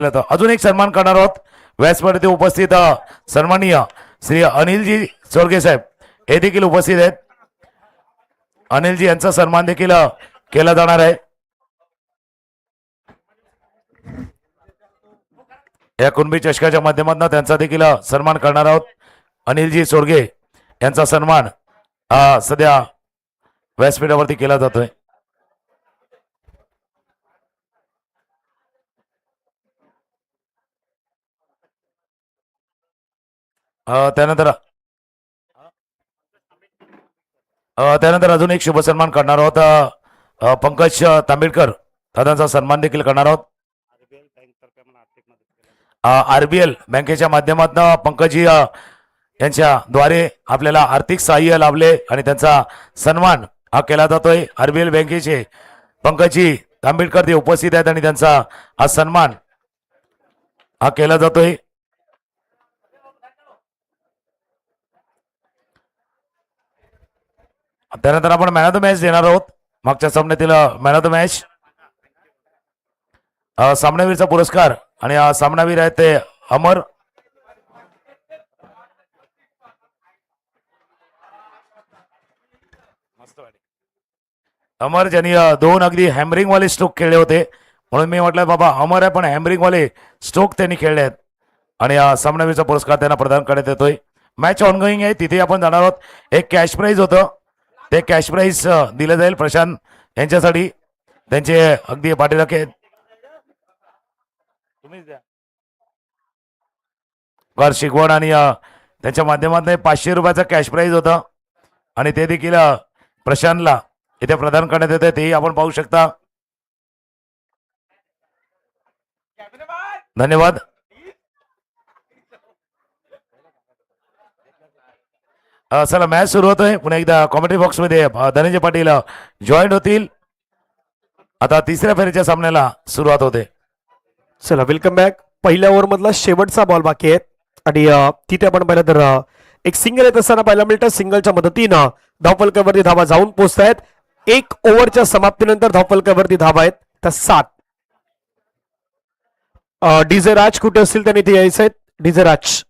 अजून एक सन्मान करणार आहोत व्यासपीठावरती उपस्थित सन्माननीय श्री अनिलजी चोरगे साहेब हे देखील उपस्थित आहेत. अनिलजी यांचा सन्मान देखील केला जाणार आहे. या कुणबी चषकाच्या माध्यमातून त्यांचा देखील सन्मान करणार आहोत. अनिलजी चोरगे यांचा सन्मान सध्या व्यासपीठावरती केला जातोय. त्यानंतर अजून एक शुभ सन्मान करणार आहोत. पंकज तांबेडकर दादांचा सन्मान देखील करणार आहोत. आरबीएल बँकेच्या माध्यमातून पंकजी यांच्या द्वारे आपल्याला आर्थिक सहाय्य लाभले आणि त्यांचा सन्मान हा केला जातोय. आरबीएल बँकेचे पंकजी तांबेडकर ते उपस्थित आहेत आणि त्यांचा हा सन्मान हा केला जातोय. त्यानंतर आपण मॅन ऑफ द मॅच देणार आहोत. मागच्या सामन्यातील मॅन ऑफ द मॅच सामनावीरचा पुरस्कार आणि सामनावीर आहेत ते अमर. अमर ज्यांनी दोन अगदी हॅमरिंग वाले स्ट्रोक खेळले होते म्हणून मी म्हटलं बाबा अमर आहे पण हॅमरिंग वाले स्ट्रोक त्यांनी खेळले आहेत आणि सामनावीरचा पुरस्कार त्यांना प्रदान करण्यात येतोय. मॅच ऑनगोईंग आहे तिथे आपण जाणार आहोत. एक कॅश प्राइज होतं ते कॅश प्राइज दिलं जाईल प्रशांत यांच्यासाठी. त्यांचे अगदी पाठीराखे शिकवण आणि त्यांच्या माध्यमातून 500 रुपयाचं कॅश प्राइज होतं आणि ते देखील प्रशांतला इथे प्रदान करण्यात येते तेही आपण पाहू शकता. धन्यवाद. चला मॅच सुरू होतोय. पुन्हा एकदा कॉमेंट्री बॉक्स मध्ये धनंजय पाटील जॉईन होतील. आता तिसऱ्या फेरीच्या सामन्याला सुरुवात होते. चला वेलकम बॅक. पहिल्या ओव्हर मधला शेवटचा बॉल बाकी आहे आणि तिथे आपण पाहिलं तर एक सिंगल येत असताना पाहायला मिळतं. सिंगलच्या मदतीनं धावफलकावरती धावा जाऊन पोहोचतायत. एक ओव्हरच्या समाप्तीनंतर धावफलकावरती धावा आहेत त्या 7. डीजे राज कुठे असतील त्यांनी इथे यायचं आहेत. डीजे राज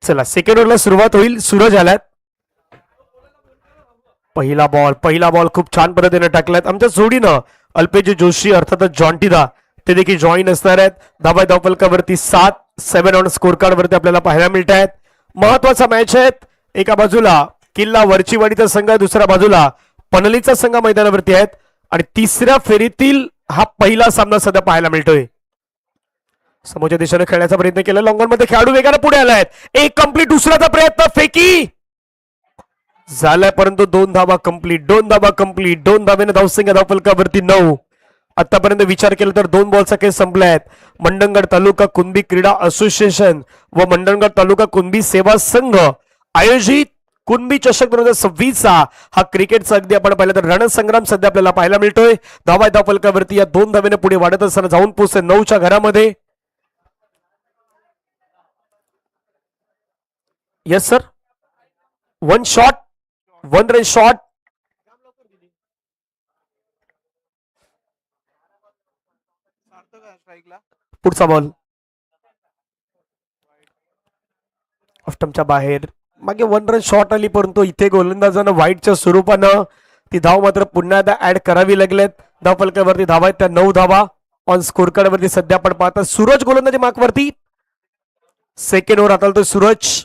चला सेकंड ओव्हरला सुरुवात होईल. सूरज आलात. पहिला बॉल खूप छान पद्धतीने टाकलाय आमच्या जोडीनं. अल्पेश जोशी अर्थातच जॉन्टिदा ते देखील जॉईन असणार आहेत. धावफलकावरती 7 ऑन स्कोर कार्ड वरती आपल्याला पाहायला मिळत आहेत. महत्वाचा मॅच आहेत. एका बाजूला किल्ला वरचीवाडीचा संघ आहे, दुसऱ्या बाजूला पनलीचा संघ मैदानावरती आहेत आणि तिसऱ्या फेरीतील हा पहिला सामना सध्या पाहायला मिळतोय. समोरच्या दिशेने खेळण्याचा प्रयत्न केला. लॉंगॉन मध्ये खेळाडू वेगाने पुढे आलायत. एक कंप्लीट दुसऱ्याचा प्रयत्न फेकी झालाय परंतु 2 धावा कंप्लीट. 2 धावेने धावसंख्या धावफलकावरती 9. आतापर्यंत विचार केला तर 2 बॉलचा खेळ संपलाय. मंडणगड तालुका कुणबी क्रीडा असोसिएशन व मंडणगड तालुका कुणबी सेवा संघ आयोजित कुणबी चषक 2026 हा क्रिकेटचा अगदी आपण पाहिलं तर रणसंग्राम सध्या आपल्याला पाहायला मिळतोय. धावफलकावरती या 2 धावेने पुढे वाढत असताना जाऊन पोहोचते 9च्या घरामध्ये. Yes sir. 1 shot 1 run shot. पुढचा बॉल ऑफस्टंपच्या बाहेर. मागे 1 रन शॉट आली परंतु इथे गोलंदाजानं वाईटच्या स्वरूपानं ती धाव मात्र पुन्हा एकदा ऍड करावी लागलेत. धावफलकावरती धावा आहेत त्या 9 धावा ऑन स्कोर कार्ड वरती सध्या आपण पाहता. सूरज गोलंदाजी मार्कवरती. सेकंड ओव्हर हाताळतोय सूरज.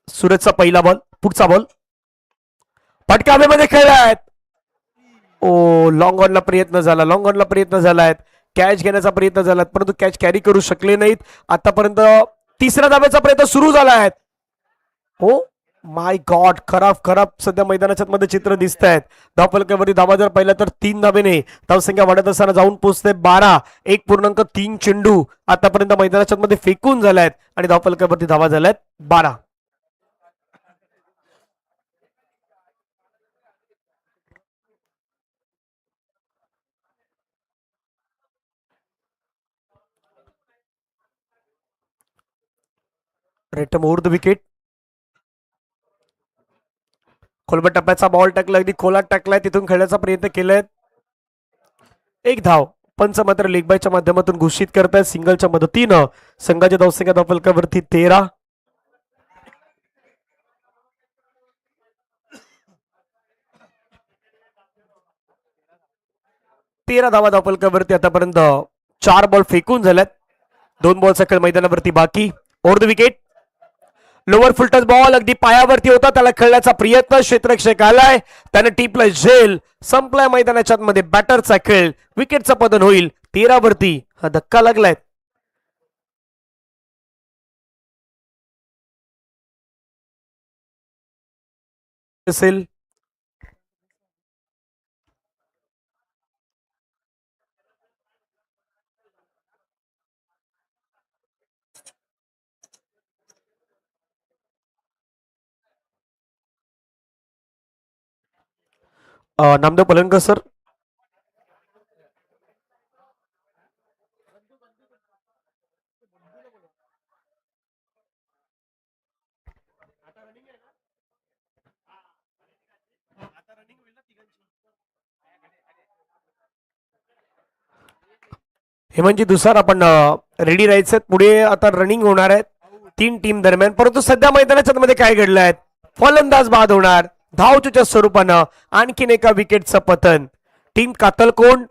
सूरजचा पहिला बॉल. पुढचा बॉल फटका हवेमध्ये खेळलाय. ओ लॉंग ऑनला प्रयत्न झाला. कॅच घेण्याचा प्रयत्न झाला परंतु कॅच कॅरी करू शकले नाहीत. आतापर्यंत तिसऱ्या धाब्याचा प्रयत्न सुरू झाला आहे. हो माय गॉड, खराब खराब सध्या मैदानाच्या मध्ये चित्र दिसत आहेत. धावफलकावरती धावा जर पाहिला तर 3 धावेने धावसंख्या वाढत असताना जाऊन पोहोचते 12. 1.3 चेंडू आतापर्यंत मैदानाच्या मध्ये फेकून झाल्यात आणि धावफलकावरती धावा झाल्यात 12. रेटम ओव्हर द विकेट. खोलबट टप्प्याचा बॉल टाकला, अगदी खोलात टाकलाय, तिथून खेळण्याचा प्रयत्न केलाय. एक धाव पंच मात्र लेगबायच्या माध्यमातून घोषित करतायत. सिंगलच्या मदतीनं संघाच्या धावसंख्या धावफलकावरती 13. धावा धावफलकावरती आतापर्यंत 4 बॉल फेकून झाल्यात. 2 बॉलचा खेळ मैदानावरती बाकी. Over the wicket. Lower full toss ball अगदी पायावरती होता, त्याला खेळण्याचा प्रयत्न, क्षेत्ररक्षक आलाय, त्याने टिपलाय झेल. संपलाय मैदानाच्या मध्ये बॅटरचा खेळ. विकेटचं पतन होईल. 13 वरती हा धक्का लागलाय. असेल नामदेव पलंकर सर. हेमंतजी दुसर आपण रेडी राहायचं. पुढे आता रनिंग होणार आहे 3 टीम दरम्यान. परंतु सध्या मैदानाच्या मध्ये काय घडलंय, फलंदाज बाद होणार धावचूच्या स्वरूपानं. आणखीन एका विकेटचं पतन. टीम कातलकोंड,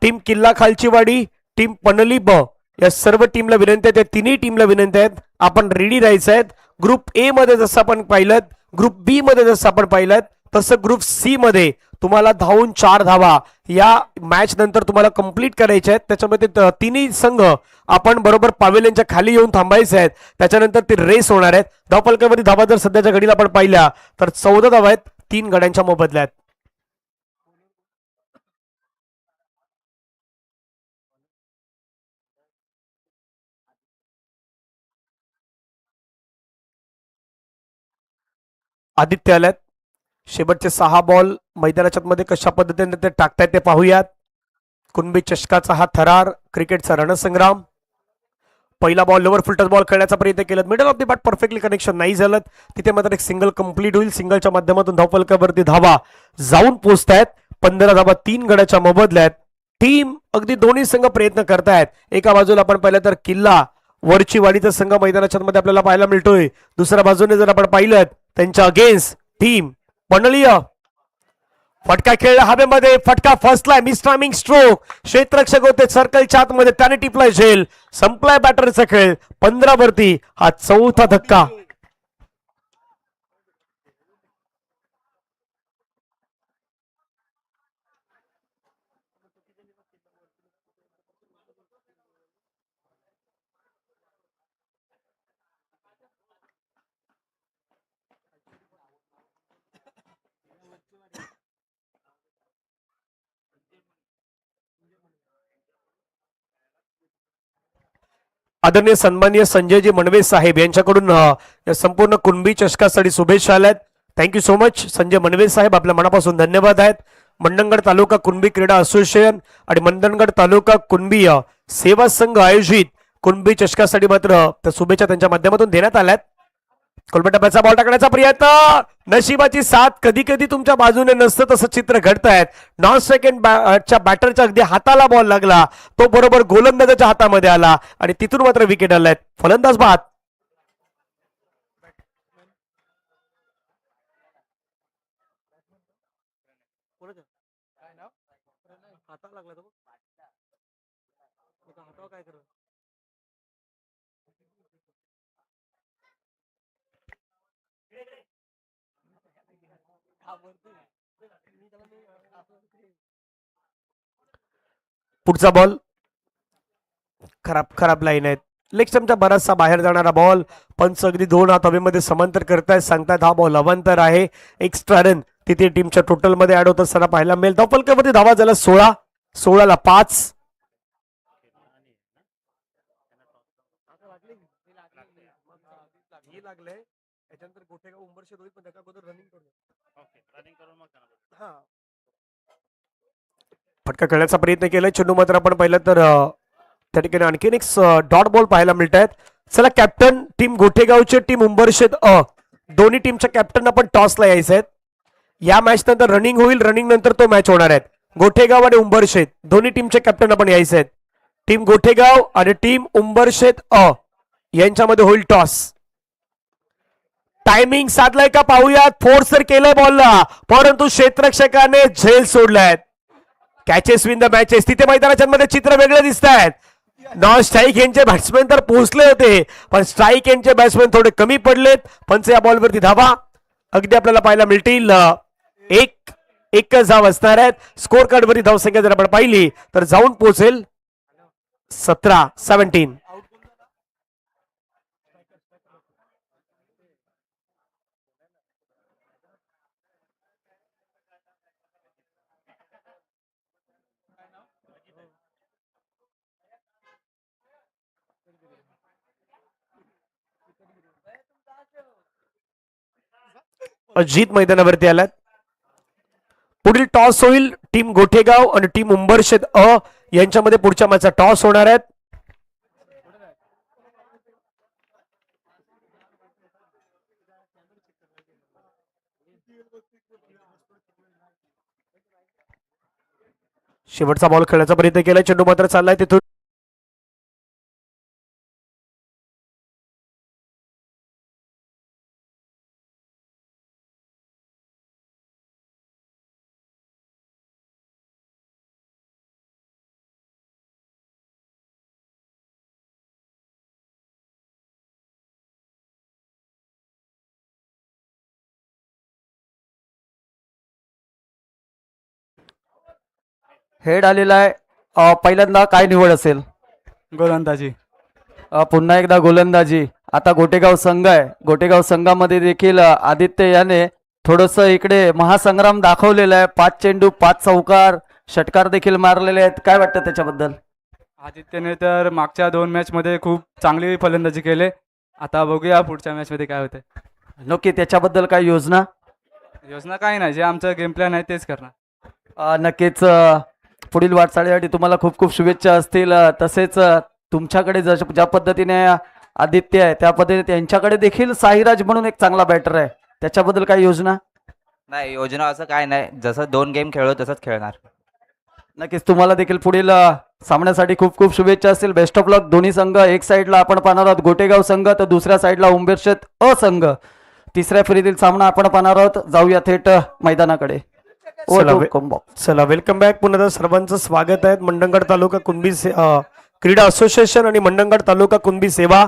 टीम किल्ला खालचीवाडी, टीम पनली ब या सर्व टीमला विनंती आहे, त्या तिन्ही टीमला विनंती आहेत आपण रेडी राहायचं आहेत. ग्रुप ए मध्ये जसं आपण पाहिलं, ग्रुप बी मध्ये जसं आपण पाहिलं, तसं ग्रुप सी मध्ये तुम्हाला धावून 4 धावा या मॅच नंतर तुम्हाला कंप्लीट करायच्या आहेत. त्याच्यामध्ये तिन्ही संघ आपण बरोबर पावेलियनच्या खाली येऊन थांबायचे आहेत. त्याच्यानंतर ती रेस होणार आहेत. धावफलकावरती धावा जर सध्याच्या घडीला आपण पाहिल्या तर 14 धावा आहेत 3 गड्यांच्या मोबदल्यात. आदित्य आल्यात. शेवटचे 6 बॉल मैदानाच्या मध्ये कशा पद्धतीने ते टाकतायत ते पाहूयात. कुणबी चषकाचा हा थरार क्रिकेटचा रणसंग्राम. पहिला बॉल लोअर फुलटच बॉल खेळण्याचा प्रयत्न केला, middle of the bat perfectly connection नाही झालं. तिथे मात्र एक सिंगल कंप्लीट होईल. सिंगलच्या माध्यमातून धावफलकावरती धावा जाऊन पोहोचतायत. 15 धावा 3 गड्याच्या मोबदल्यात. टीम अगदी दोन्ही संघ प्रयत्न करतायत. एका बाजूला आपण पाहिलं तर किल्ला वरची वाडीचा संघ मैदानाच्या मध्ये आपल्याला पाहायला मिळतोय. दुसऱ्या बाजूने जर आपण पाहिलं त्यांच्या अगेन्स्ट टीम पनळीय. फटका खेळला हवेमध्ये, फटका फसलाय, मिस टायमिंग स्ट्रोक. क्षेत्ररक्षक होते सर्कलच्या आतमध्ये, त्याने टिपलाय झेल. संपलाय बॅटरचा खेळ. 15 वरती हा 4था धक्का. आदरणीय सन्माननीय संजयजी मनवे साहेब यांच्याकडून या संपूर्ण कुणबी चषकासाठी शुभेच्छा आल्यात. थँक्यू सो मच संजय मनवे साहेब, आपल्या मनापासून धन्यवाद आहेत. मंडणगड तालुका कुणबी क्रीडा असोसिएशन आणि मंडणगड तालुका कुणबी सेवा संघ आयोजित कुणबी चषकासाठी मात्र त्या शुभेच्छा त्यांच्या माध्यमातून देण्यात आल्यात. कोलबटाप्याचा बॉल टाकण्याचा प्रयत्न, नशिबाची साथ कधी कधी तुमच्या बाजूने नसतं तसं चित्र घडतायत. नॉन सेकंड बॅटरच्या अगदी हाताला बॉल लागला, तो बरोबर गोलंदाजाच्या हातामध्ये आला आणि तिथून मात्र विकेट आलाय. फलंदाज बाद. पुढचा बॉल खराब खराब लाईन आहेत. लेग स्टंपच्या बराचसा बाहेर जाणारा बॉल. पंच अगदी 2 हात हवेमध्ये समांतर करतायत, सांगतायत हा बॉल अवांतर आहे. एक्स्ट्रा रन तिथे टीमच्या टोटल मध्ये ऍड होत असताना पाहायला मिळेल. धावफलकावरती धावा झाला 16. 16ला 5. फटका खेळण्याचा प्रयत्न केलाय चेंडू मात्र आपण पाहिलं तर त्या ठिकाणी आणखीन एक डॉट बॉल पाहायला मिळत आहेत. चला कॅप्टन टीम गोठेगावचे टीम उंबरशेत दोन्ही टीमच्या कॅप्टन आपण टॉसला यायचे आहेत. या मॅच नंतर रनिंग होईल, रनिंग नंतर तो मॅच होणार आहे. गोठेगाव आणि उंबरशेत दोन्ही टीमचे कॅप्टन आपण यायचे आहेत. टीम गोठेगाव आणि टीम उंबरशेत यांच्यामध्ये होईल टॉस. टायमिंग साधलाय का पाहूयात. फोर्स तर केलंय बॉलला, परंतु क्षेत्ररक्षकाने झेल सोडलाय. Catches win the matches. तिथे मैदानाच्या मध्ये चित्र वेगळे दिसत आहेत. नॉन स्ट्राईक यांचे बॅट्समॅन तर पोहोचले होते, पण स्ट्राईक यांचे बॅट्समॅन थोडे कमी पडलेत. पंच या बॉलवरती धावा अगदी आपल्याला पाहायला मिळतील. एकच धाव असणार आहेत. स्कोर कार्ड वरती धावसंख्या जर आपण पाहिली तर जाऊन पोहोचेल 17-17. अजित मैदानावरती आलात. पुढील टॉस होईल टीम गोठेगाव आणि टीम उंबरशेत यांच्यामध्ये पुढच्या मॅचचा टॉस होणार आहेत. शेवटचा बॉल खेळण्याचा प्रयत्न केलाय, चेंडू मात्र चाललाय तिथून. हेड आलेला आहे. पहिल्यांदा काय निवड असेल? गोलंदाजी. पुन्हा एकदा गोलंदाजी. आता गोटेगाव संघ आहे. गोटेगाव संघामध्ये देखील आदित्य याने थोडस इकडे महासंग्राम दाखवलेला आहे. 5 चेंडू 5 चौकार षटकार देखील मारलेले आहेत. काय वाटतं त्याच्याबद्दल? आदित्यने तर मागच्या 2 मॅचमध्ये खूप चांगली फलंदाजी केले. आता बघूया पुढच्या मॅचमध्ये काय होतंय. नक्की त्याच्याबद्दल काय योजना? योजना काही नाही, जे आमचं गेम प्लॅन आहे तेच करणार. नक्कीच पुढील वाटचालीसाठी तुम्हाला खूप खूप शुभेच्छा असतील. तसेच तुमच्याकडे ज्या पद्धतीने आदित्य आहे त्या पद्धतीने त्यांच्याकडे देखील साईराज म्हणून एक चांगला बॅटर आहे. त्याच्याबद्दल काय योजना? नाही, योजना असं काय नाही, जसं 2 गेम खेळलो तसंच खेळणार. नक्कीच तुम्हाला देखील पुढील सामन्यासाठी खूप खूप शुभेच्छा असतील. बेस्ट ऑफ लक. दोन्ही संघ एक साईडला आपण पाहणार आहोत गोटेगाव संघ, तर दुसऱ्या साईडला उंबरशेत संघ. तिसऱ्या फेरीतील सामना आपण पाहणार आहोत. जाऊया थेट मैदानाकडे. चला वेलकम बॅक. पुन्हा सर्वांचं स्वागत आहे. मंडणगड तालुका कुणबी क्रीडा असोसिएशन आणि मंडणगड तालुका कुणबी सेवा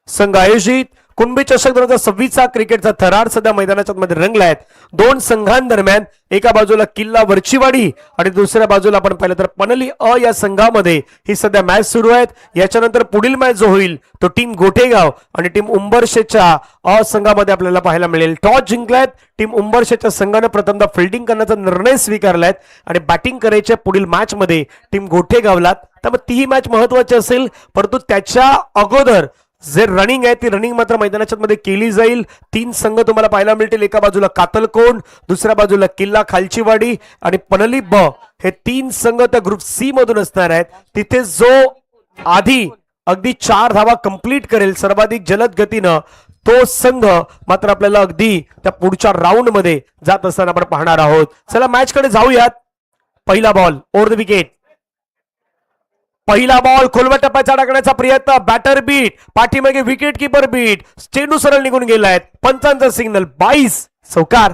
संघ आयोजित कुणबी चषक 2026 क्रिकेटचा थरार सध्या मैदानाच्या मध्ये रंगला आहे. 2 संघांदरम्यान एका बाजूला किल्ला वरचीवाडी आणि दुसऱ्या बाजूला आपण पाहिलं तर पनली या संघामध्ये ही सध्या मॅच सुरू आहेत. याच्यानंतर पुढील मॅच जो होईल तो टीम गोठेगाव आणि टीम उंबरशेच्या संघामध्ये आपल्याला पाहायला मिळेल. टॉस जिंकलायत टीम उंबरशेच्या संघाने प्रथमतः फिल्डिंग करण्याचा निर्णय स्वीकारलाय आणि बॅटिंग करायच्या पुढील मॅच मध्ये टीम गोठेगावला. त्यामुळे तीही मॅच महत्वाची असेल, परंतु त्याच्या अगोदर जे रनिंग आहे ती रनिंग मात्र मैदानाच्या मध्ये केली जाईल. 3 संघ तुम्हाला पाहायला मिळतील. एका बाजूला कातलकोंड, दुसऱ्या बाजूला किल्ला खालचीवाडी आणि पनली हे 3 संघ त्या ग्रुप सी मधून असणार आहेत. तिथे जो आधी अगदी 4 धावा कंप्लीट करेल सर्वाधिक जलद गतीनं, तो संघ मात्र आपल्याला अगदी त्या पुढच्या राऊंड मध्ये जात असताना आपण पाहणार आहोत. चला मॅच कडे जाऊयात. पहिला बॉल ओव्हर द विकेट. पहिला बॉल खोलवा टप्प्याचा टाकण्याचा प्रयत्न. बॅटर बीट, पाठीमागे विकेट किपर बीट. चेंडू सरळ निघून गेलाय. पंचांचा सिग्नल 22 चौकार.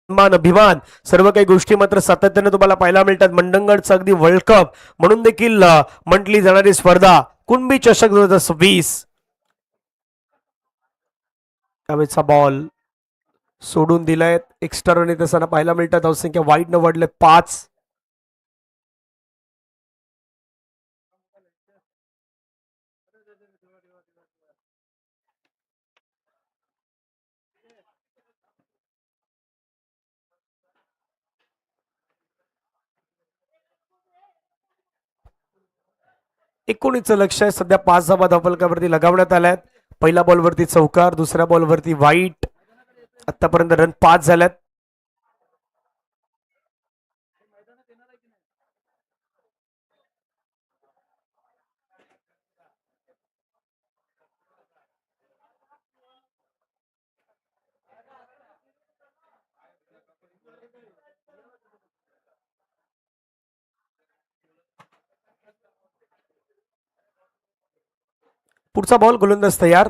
मान अभिमान सर्व काही गोष्टी मात्र सातत्याने तुम्हाला पाहायला मिळतात. मंडणगडचा अगदी वर्ल्ड कप म्हणून देखील म्हटली जाणारी स्पर्धा कुणबी चषक 2026. त्यावेळेचा बॉल सोडून दिलाय. एक्स्ट्रा रन येत असताना पाहायला मिळतात. धावसंख्या वाईट न वाढले 5. एकोणीसचं लक्ष आहे. सध्या 5 धावा धावफलकावरती लगावण्यात आल्यात. पहिल्या बॉलवरती चौकार, दुसऱ्या बॉलवरती वाईट. आतापर्यंत रन 5 झाल्यात. पुढचा बॉल गोलंदाज तयार.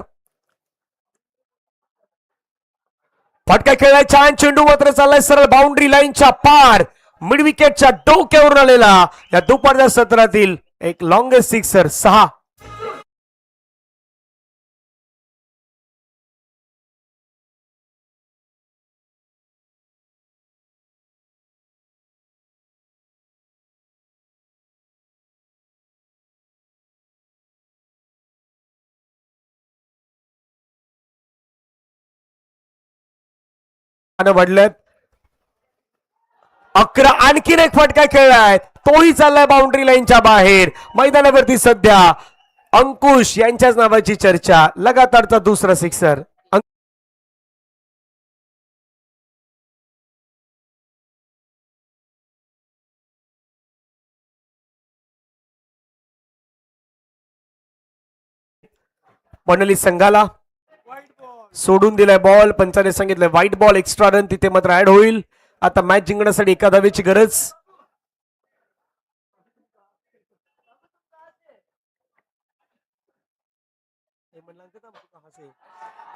फटका खेळलाय. छान चेंडू मात्र चाललाय सरळ बाउंड्री लाईनच्या पार. मिड विकेटच्या डोक्यावरून आलेला या दुपारच्या सत्रातील एक लॉंगेस्ट सिक्सर 6. वाढलेत 11. आणखीन एक फटका खेळलाय. तोही चाललाय बाउंड्री लाईनच्या बाहेर. मैदानावरती सध्या अंकुश यांच्याच नावाची चर्चा. लगातारचा दुसरा सिक्सर. पनली संघाला सोडून दिलाय बॉल. पंचाने सांगितलंय व्हाईट बॉल. एक्स्ट्रा रन तिथे मात्र ऍड होईल. आता मॅच जिंकण्यासाठी एका धावेची गरज.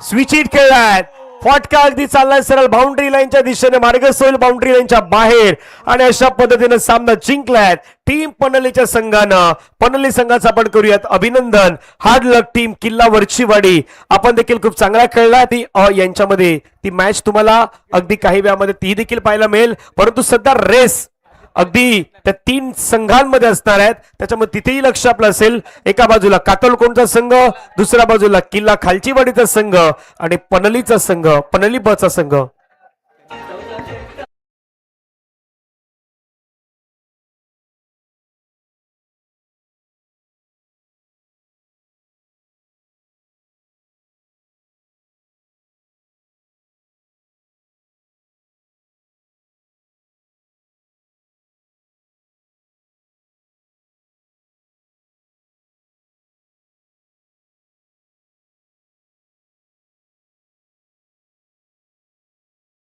स्विच हिट खेळलाय. फटका अगदी चाललाय सरळ बाउंड्री लाईनच्या दिशेने. मार्गस्थ होईल बाउंड्री लाईनच्या बाहेर. आणि अशा पद्धतीने सामना जिंकलाय टीम पनलीच्या संघानं. पनली संघाचं आपण करूयात अभिनंदन. हार्ड लक टीम किल्ला वरचीवाडी. आपण देखील खूप चांगला खेळला. ती यांच्यामध्ये ती मॅच तुम्हाला अगदी काही वेळामध्ये ती देखील पाहायला मिळेल. परंतु सध्या रेस अगदी त्या 3 संघांमध्ये असणार आहेत. त्याच्यामुळे तिथेही लक्ष आपलं असेल. एका बाजूला कातलकोणचा संघ, दुसऱ्या बाजूला किल्ला खालचीवाडीचा संघ आणि पनलीचा संघ, पनली ब चा संघ.